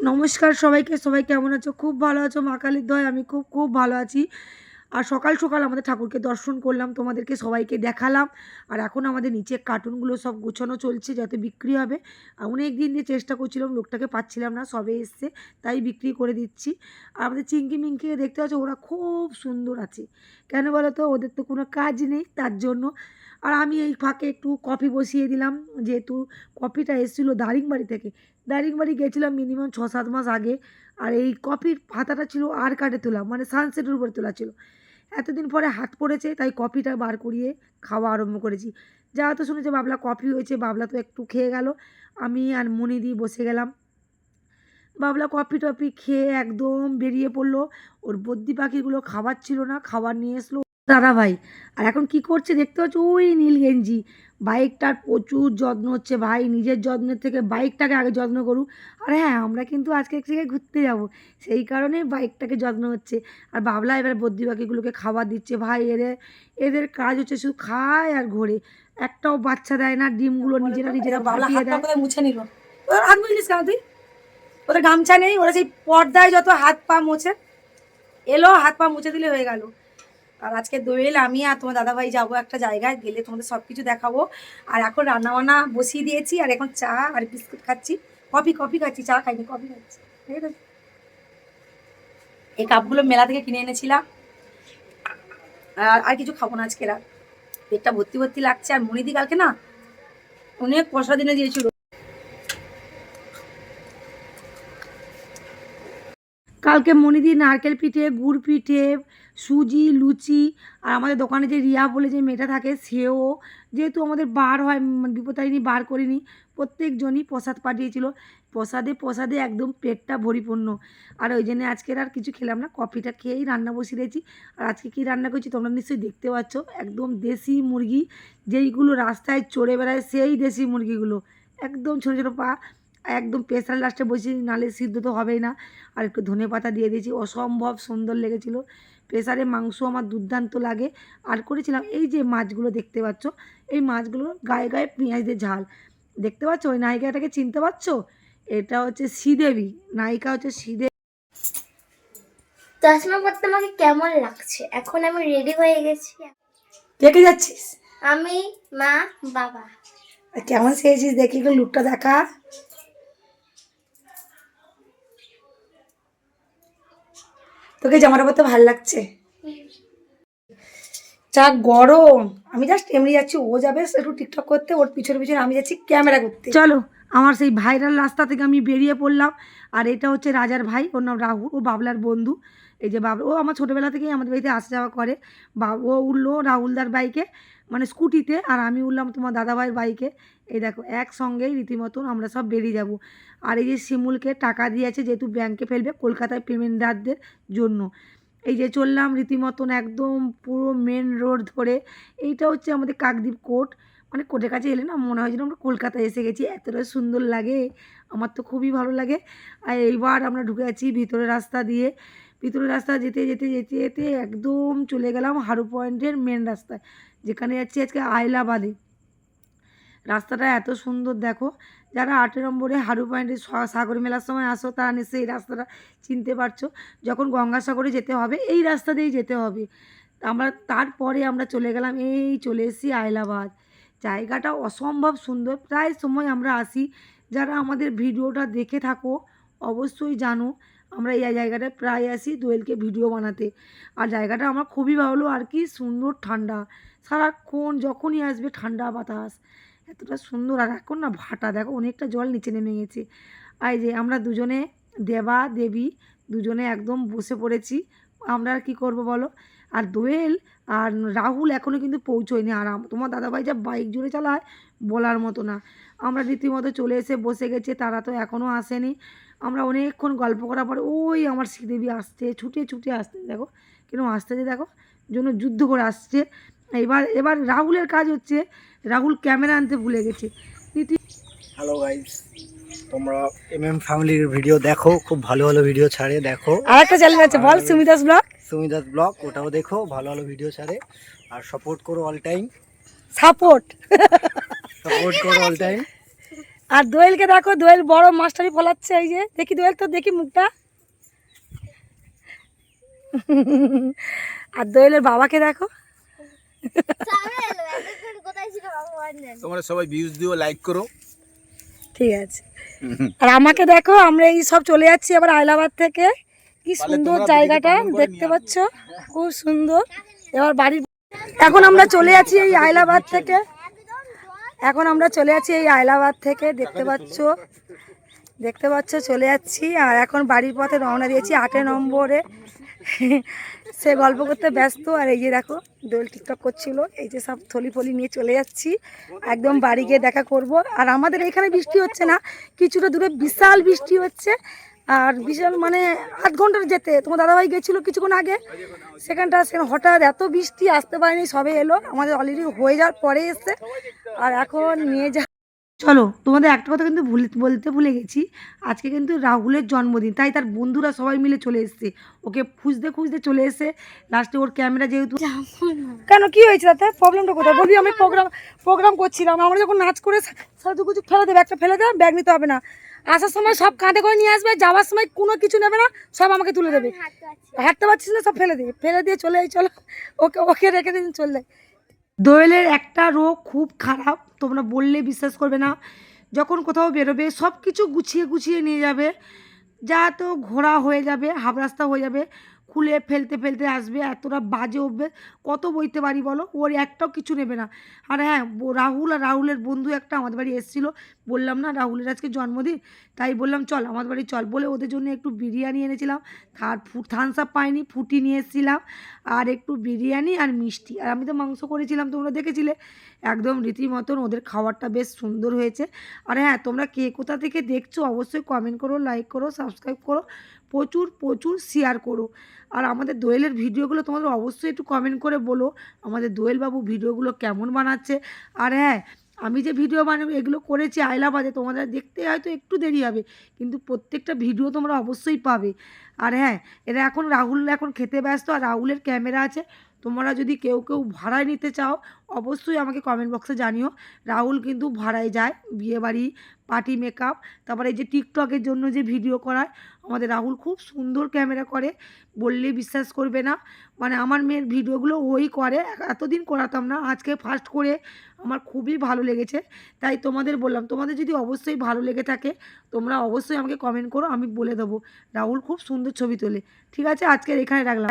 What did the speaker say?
নমস্কার সবাইকে। সবাই কেমন আছো? খুব ভালো আছো? মা কালীর দয়ায় আমি খুব খুব ভালো আছি। আর সকাল সকাল আমাদের ঠাকুরকে দর্শন করলাম, তোমাদেরকে সবাইকে দেখালাম। আর এখন আমাদের নিচে কার্টুনগুলো সব গোছানো চলছে যাতে বিক্রি হবে। অনেক দিন দিয়ে চেষ্টা করছিলাম, লোকটাকে পাচ্ছিলাম না, সবে এসছে তাই বিক্রি করে দিচ্ছি। আর আমাদের চিঙ্কি মিঙ্কিকে দেখতে পাচ্ছ, ওরা খুব সুন্দর আছে। কেন বলো তো? ওদের তো কোনো কাজ নেই তার জন্য। আর আমি এই ফাঁকে একটু কফি বসিয়ে দিলাম, যেহেতু কফিটা এসেছিলো দারিংবাড়ি থেকে। দারিংবাড়ি গেছিলাম মিনিমাম 6-7 মাস আগে। আর এই কফির পাতাটা ছিল আর কাটে তোলা, মানে সানসেটের উপরে তোলা ছিল। এতদিন পরে হাত পড়েছে তাই কফিটা বার করিয়ে খাওয়া আরম্ভ করেছি। যা তো শুনেছে বাবলা কফি হয়েছে, বাবলা তো একটু খেয়ে গেল। আমি আর মনিদি বসে গেলাম। বাবলা কফি টফি খেয়ে একদম বেরিয়ে পড়লো। ওর বদ্যি পাখিগুলো খাবার ছিল না, খাবার নিয়ে এসলো দাদা ভাই। আর এখন কি করছে দেখতে পাচ্ছ? ওই নীল গেঞ্জি। বাইকটার প্রচুর যত্ন হচ্ছে ভাই, নিজের যত্নের থেকে বাইকটাকে আগে যত্ন করুক। আর হ্যাঁ, আমরা কিন্তু আজকে এক জায়গায় ঘুরতে যাব, সেই কারণে বাইকটাকে যত্ন হচ্ছে। আর বাবলা এবার বদ্যি পাখিগুলোকে খাবার দিচ্ছে ভাই। এদের কাজ হচ্ছে শুধু খায় আর ঘোরে, একটাও বাচ্চা দেয় না, ডিমগুলো নিজেরা নিজেরা ফাটিয়ে দেয়। মুছে নিল। হাত মুছিস কেন তুই? ওদের গামছা নেই, ওরা সেই পর্দায় যত হাত পা মোছে, এলো হাত পা মুছে দিলে হয়ে গেল। আর আজকে দোয়েল আমি আর তোমার দাদাভাই যাবো একটা জায়গায়, গেলে তোমাদের সব কিছু দেখাবো। আর এখন রান্নাবান্না বসিয়ে দিয়েছি, আর এখন চা আর বিস্কুট খাচ্ছি। কফি খাচ্ছি, চা খাইনি, কফি খাচ্ছি। ঠিক আছে, এই কাপগুলো মেলা থেকে কিনে এনেছিলাম। আর কিছু খাবো না আজকে, রাত পেটটা ভর্তি ভর্তি লাগছে। আর মনিদি কালকে না অনেক পয়সা দিনে দিয়েছিল। কালকে মনিদি নারকেল পিঠে, গুড় পিঠে, সুজি, লুচি, আর আমাদের দোকানে যে রিয়া বলে যে মেয়েটা থাকে সেও, যেহেতু আমাদের বার হয়, বিপত্তারিণী বার করিনি, প্রত্যেকজনই প্রসাদ পাঠিয়েছিল। প্রসাদে একদম পেটটা পরিপূর্ণ। আর ওই জন্য আজকের আর কিছু খেলাম না, কফিটা খেয়েই রান্না বসিয়ে দিয়েছি। আর আজকে কী রান্না করছি তোমরা নিশ্চয়ই দেখতে পাচ্ছ, একদম দেশি মুরগি, যেইগুলো রাস্তায় চড়ে বেড়ায় সেই দেশি মুরগিগুলো, একদম ছোটো ছোটো পা, একদম প্রেসার লাস্টে বসিয়ে, নালে সিদ্ধ তো হবেই না। আর একটু ধনেপাতা দিয়ে দিয়েছি, অসম্ভব সুন্দর লেগেছিলো। প্রেসারে মাংস আমার দুর্দান্ত লাগে। আর করেছিলাম এই যে মাছগুলো দেখতে পাচ্ছ, এই মাছগুলো গায়ে গায়ে পেঁয়াজ দিয়ে ঝাল। দেখতে পাচ্ছ ওই নায়িকাটাকে চিনতে পারছো? এটা হচ্ছে শ্রীদেবী, নায়িকা হচ্ছে শ্রীদেবী। চশমা পরতে আমাকে কেমন লাগছে? এখন আমি রেডি হয়ে গেছি। দেখে যাচ্ছিস? আমি, মা, বাবা। কেমন সেজেছিস দেখি, একটু লুকটা দেখা। তোকে জামাটা পরতে ভালো লাগছে? যা গরম, আমি জাস্ট এমনি যাচ্ছি, ও যাবে একটু টিকটক করতে, ওর পিছনে পিছনে আমি যাচ্ছি ক্যামেরা করতে। চলো, আমার সেই ভাইরাল রাস্তা থেকে আমি বেরিয়ে পড়লাম। আর এটা হচ্ছে রাজার ভাই, ওর নাম রাহুল, ও বাবলার বন্ধু। এই যে বাবলা, ও আমার ছোটোবেলা থেকেই আমাদের বাড়িতে আসা যাওয়া করে। ও উঠলো রাহুলদার বাইকে, মানে স্কুটিতে, আর আমি উঠলাম তোমার দাদাভাইয়ের বাইকে। এই দেখো একসঙ্গেই রীতিমতন আমরা সব বেরিয়ে যাব। আর এই যে শিমুলকে টাকা দিয়েছে, যেহেতু ব্যাংকে ফেলবে কলকাতায় পেমেন্টদারদের জন্য। এই যে চললাম রীতিমতন একদম পুরো মেন রোড ধরে। এইটা হচ্ছে আমাদের কাকদ্বীপ কোর্ট, মানে কোর্টের কাছে এলে না মনে হয় যেন আমরা কলকাতায় এসে গেছি, এতটা সুন্দর লাগে, আমার তো খুবই ভালো লাগে। আর এইবার আমরা ঢুকে আছি ভিতরের রাস্তা দিয়ে। ভিতরের রাস্তা যেতে যেতে যেতে যেতে একদম চলে গেলাম হারু পয়েন্টের মেন রাস্তায়, যেখানে যাচ্ছি আজকে আইলাবাদে। রাস্তাটা এত সুন্দর দেখো, যারা 8 নম্বরে হারু পয়েন্টে সাগর মেলার সময় আসো তারা নিশ্চয়ই এই রাস্তাটা চিনতে পারছো। যখন গঙ্গাসাগরে যেতে হবে এই রাস্তা দিয়েই যেতে হবে। তারপরে আমরা চলে গেলাম, এই চলে এসেছি আইলাবাদ। জায়গাটা অসম্ভব সুন্দর, প্রায় সময় আমরা আসি। যারা আমাদের ভিডিওটা দেখে থাকো অবশ্যই জানো, আমরা এই জায়গাটায় প্রায় আসি দোয়েলকে ভিডিও বানাতে। আর জায়গাটা আমার খুবই ভালো, আর কি সুন্দর ঠান্ডা, সারাক্ষণ যখনই আসবে ঠান্ডা বাতাস, এতটা সুন্দর। আর এখন না ভাটা দেখো, অনেকটা জল নিচে নেমে গেছে। আর যে আমরা দুজনে, দেবা দেবী দুজনে একদম বসে পড়েছি। আমরা আর কী করবো বলো? আর দোয়েল আর রাহুল এখনও কিন্তু পৌঁছোয়নি। আর তোমার দাদাভাই যা বাইক জুড়ে চালায় বলার মতো না। আমরা রীতিমতো চলে এসে বসে গেছে, তারা তো এখনও আসেনি। আমরা অনেকক্ষণ গল্প করার পরে ওই আমার শ্রীদেবী আসছে, ছুটে ছুটে আসতে, দেখো কিরকম আসতেছে, দেখো জন্য যুদ্ধ করে আসছে। এবার রাহুলের কাজ হচ্ছে, রাহুল ক্যামেরা আনতে ভুলে গেছে। হ্যালো গাইস, তোমরা ফ্যামিলির ভিডিও দেখো, খুব ভালো ভালো ভিডিও ছাড়ে, দেখো। আর একটা চ্যানেল আছে বল, সুমিদাস ব্লগ। সুমিদাস ব্লগ, ওটাও দেখো, ভালো ভালো ভিডিও ছাড়ে। আর সাপোর্ট করো অল টাইম, সাপোর্ট করো অল টাইম। আর দোয়েলকে দেখো, দোয়েল বড় মাস্টারি ফলাচ্ছে। এই যে দেখি দোয়েল, তো দেখি মুখটা। আর দোয়েলের বাবাকে দেখো। তোমরা সবাই ভিউজ দিও, লাইক করো। ঠিক আছে। আর আমাকে দেখো, আমরা এই সব চলে যাচ্ছি আবার আইলাবাদ থেকে। কি সুন্দর জায়গাটা দেখতে পাচ্ছ, খুব সুন্দর। এবার বাড়ি, এখন আমরা চলে যাচ্ছি এই আইলাবাদ থেকে। দেখতে পাচ্ছ চলে যাচ্ছি। আর এখন বাড়ির পথে রওনা দিয়েছি 8 নম্বরে। সে গল্প করতে ব্যস্ত। আর এই যে দেখো দোল টিকটক করছিল। এই যে সব থলি ফলি নিয়ে চলে যাচ্ছি, একদম বাড়ি গিয়ে দেখা করব। আর আমাদের এখানে বৃষ্টি হচ্ছে না, কিছুটা দূরে বিশাল বৃষ্টি হচ্ছে। আর বিশাল মানে 8 ঘন্টার যেতে। তোমার দাদাভাই গেছিলো কিছুক্ষণ আগে, সেখানে হঠাৎ এত বৃষ্টি, আসতে পারেনি, সবে এলো। আমাদের অলরেডি হয়ে যাওয়ার পরে এসছে। আর এখন নিয়ে যা। চলো, তোমাদের একটা কথা কিন্তু বলতে ভুলে গেছি। আজকে কিন্তু রাহুলের জন্মদিন, তাই তার বন্ধুরা সবাই মিলে চলে এসছে। ওকে খুঁজতে খুঁজতে চলে এসে লাস্টে ওর ক্যামেরা যেহেতু। কেন, কি হয়েছে তাতে? প্রবলেমটা কোথায় বলবি? আমি প্রোগ্রাম করছিলাম। আমরা যখন নাচ করে সাজুগুজু ফেলে দেবে, একটা ফেলে দেবে, ব্যাগ নিতে হবে না। আসার সময় সব কাঁধে করে নিয়ে আসবে, যাওয়ার সময় কোনো কিছু নেবে না, সব আমাকে তুলে দেবে। হাঁটতে পারছিস না, সব ফেলে দিয়ে চলে চলো। ওকে রেখে দিন, চলে। দোয়েলের একটা রোগ খুব খারাপ, তোমরা বললে বিশ্বাস করবে না। যখন কোথাও বেরোবে সব কিছু গুছিয়ে গুছিয়ে নিয়ে যাবে, যা তো ঘোরা হয়ে যাবে, হাফ রাস্তা হয়ে যাবে, খুলে ফেলতে ফেলতে আসবে। এতটা বাজে উঠবে, কত বইতে পারি বলো। ওর একটাও কিছু নেবে না। আর হ্যাঁ, রাহুল আর রাহুলের বন্ধু একটা আমাদের বাড়ি এসেছিলো। বললাম না রাহুলের আজকে জন্মদিন, তাই বললাম চল আমাদের বাড়ি চল বলে ওদের জন্য একটু বিরিয়ানি এনেছিলাম। থামস আপ পাইনি, ফুটি নিয়ে এসেছিলাম। আর একটু বিরিয়ানি আর মিষ্টি। আর আমি তো মাংস করেছিলাম, তোমরা দেখেছিলে। একদম রীতিমতন ওদের খাবারটা বেশ সুন্দর হয়েছে। আর হ্যাঁ, তোমরা কে কোথা থেকে দেখছো অবশ্যই কমেন্ট করো, লাইক করো, সাবস্ক্রাইব করো, প্রচুর প্রচুর শেয়ার করো। আর আমাদের দোয়েলের ভিডিওগুলো তোমাদের অবশ্যই একটু কমেন্ট করে বলো আমাদের দোয়েলবাবু ভিডিওগুলো কেমন বানাচ্ছে। আর হ্যাঁ, আমি যে ভিডিও বানাবো এগুলো করেছি আইলাবাদে, তোমাদের দেখতে হয়তো একটু দেরি হবে, কিন্তু প্রত্যেকটা ভিডিও তোমরা অবশ্যই পাবে। আর হ্যাঁ, রাহুল এখন খেতে ব্যস্ত, আর রাহুলের ক্যামেরা আছে। তোমরা যদি কেউ ভাড়ায় নিতে চাও অবশ্যই আমাকে কমেন্ট বক্সে জানিও। রাহুল কিন্তু ভাড়ায় যায়, বিয়েবাড়ি, পার্টি মেকআপ, তারপরে এই যে টিকটকের জন্য যে ভিডিও করায়, আমাদের রাহুল খুব সুন্দর ক্যামেরা করে, বললে বিশ্বাস করবে না। মানে আমার মেয়ের ভিডিওগুলো ওই করে, এতদিন করাতাম না, আজকে ফার্স্ট করে আমার খুবই ভালো লেগেছে। তাই তোমাদের বললাম, তোমাদের যদি অবশ্যই ভালো লেগে থাকে তোমরা অবশ্যই আমাকে কমেন্ট করো, আমি বলে দেবো। রাহুল খুব সুন্দর ছবি তোলে। ঠিক আছে, আজকের এখানে রাখলাম।